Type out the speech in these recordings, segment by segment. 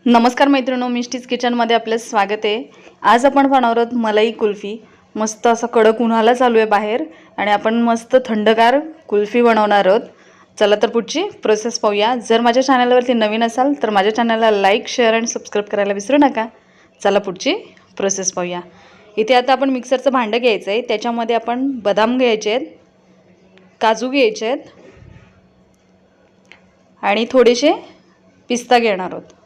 नमस्कार मैत्रिणो, मिष्टीज किचनमध्ये आपलं स्वागत आहे। आज आपण बनवणार आहोत मलाई कुल्फी। मस्त असं कडक उन्हाळा चालू आहे बाहेर आणि आपण मस्त थंडगार कुल्फी बनवणार आहोत। चला तर पुढची प्रोसेस पाहूया। जर माझ्या चॅनलवरती नवीन असाल तर माझ्या चॅनलला लाईक, शेअर आणि सबस्क्राइब करायला विसरू नका। चला पुढची प्रोसेस पाहूया। इथे आता आपण मिक्सरचं भांडं घ्यायचं आहे, त्याच्यामध्ये आपण बदाम घ्यायचे आहेत, काजू घ्यायचे आहेत आणि थोडेसे पिस्ता घेणार आहोत।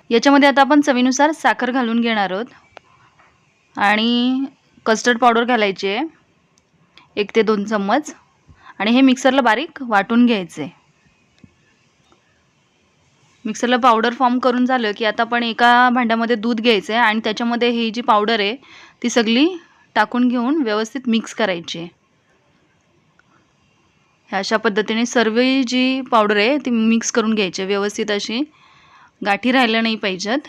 याच्यामध्ये आता आपण चवीनुसार साखर घालून घेणार आहोत आणि कस्टर्ड पावडर घालायची आहे 1 ते 2 चम्मच आणि हे मिक्सरला बारीक वाटून घ्यायचे। मिक्सरला पावडर फॉर्म करून झालं की आता आपण एका भांड्यामध्ये दूध घ्यायचं आहे आणि त्याच्यामध्ये ही जी पावडर आहे ती सगळी टाकून घेऊन व्यवस्थित मिक्स करायची आहे। अशा पद्धतीने सर्व जी पावडर आहे ती मिक्स करून घ्यायची व्यवस्थित, अशी गाठी राहिल्या नाही पाहिजेत।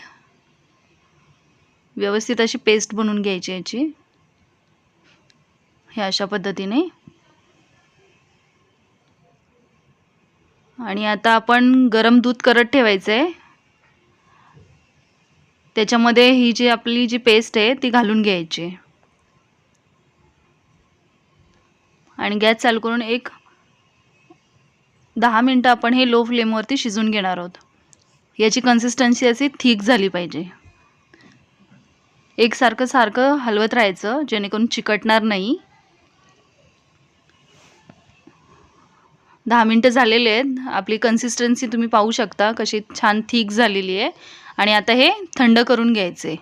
व्यवस्थित अशी पेस्ट बनवून घ्यायची याची, हे अशा पद्धतीने। आणि आता आपण गरम दूध करत ठेवायचं आहे, त्याच्यामध्ये ही जी आपली जी पेस्ट आहे ती घालून घ्यायची आणि गॅस चालू करून एक 10 मिनिटं आपण हे लो फ्लेमवरती शिजवून घेणार आहोत। याची कन्सिस्टन्सी अशी थिक झाली पाहिजे। सारखं हलवत राहायचं जेणेकरून चिकटणार नाही। 10 मिनिटं झालेले आहेत। आपली कन्सिस्टन्सी तुम्ही पाहू शकता कशी छान थिक झालेली आहे आणि आता हे थंड करून घ्यायचे।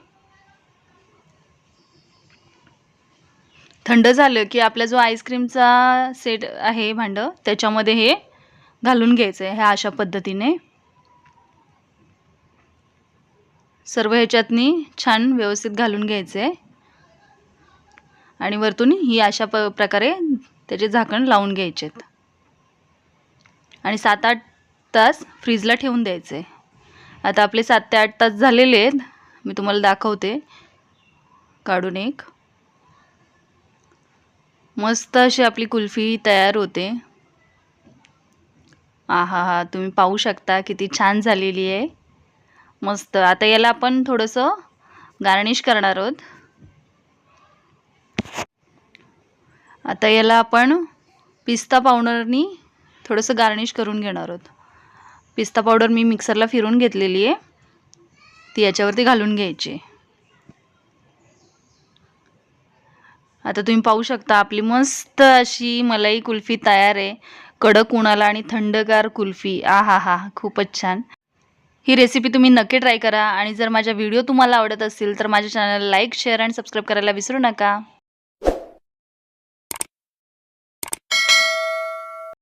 थंड झालं की आपला जो आईस्क्रीमचा सेट आहे भांडं त्याच्यामध्ये हे घालून घ्यायचं आहे। ह्या अशा पद्धतीने सर्व ह्याच्यातनी छान व्यवस्थित घालून घ्यायचे आणि वरतून ही अशा प्रकारे त्याचे झाकण लावून घ्यायचे आणि 7-8 तास फ्रीजला ठेवून द्यायचे। आता आपले 7 ते 8 तास झालेले आहेत, मी तुम्हाला दाखवते काढून एक। मस्त अशी आपली कुल्फी तयार होते। आहा, तुम्ही पाहू शकता किती छान झालेली आहे, मस्त। आता याला आपण थोडंसं गार्निश करणार आहोत। आता याला आपण पिस्ता पावडरनी थोडंसं गार्निश करून घेणार आहोत। पिस्ता पावडर मी मिक्सरला फिरवून घेतलेली आहे, ती याच्यावरती घालून घ्यायची। आता तुम्ही पाहू शकता आपली मस्त अशी मलाई कुल्फी तयार आहे। कडक उन्हाळा आणि थंडगार कुल्फी, आहा, खूपच छान। ही रेसिपी तुम्ही नक्की ट्राय करा आणि जर माझा व्हिडिओ तुम्हाला आवडत असेल तर माझ्या चॅनलला लाईक, शेअर आणि सबस्क्राइब करायला विसरू नका।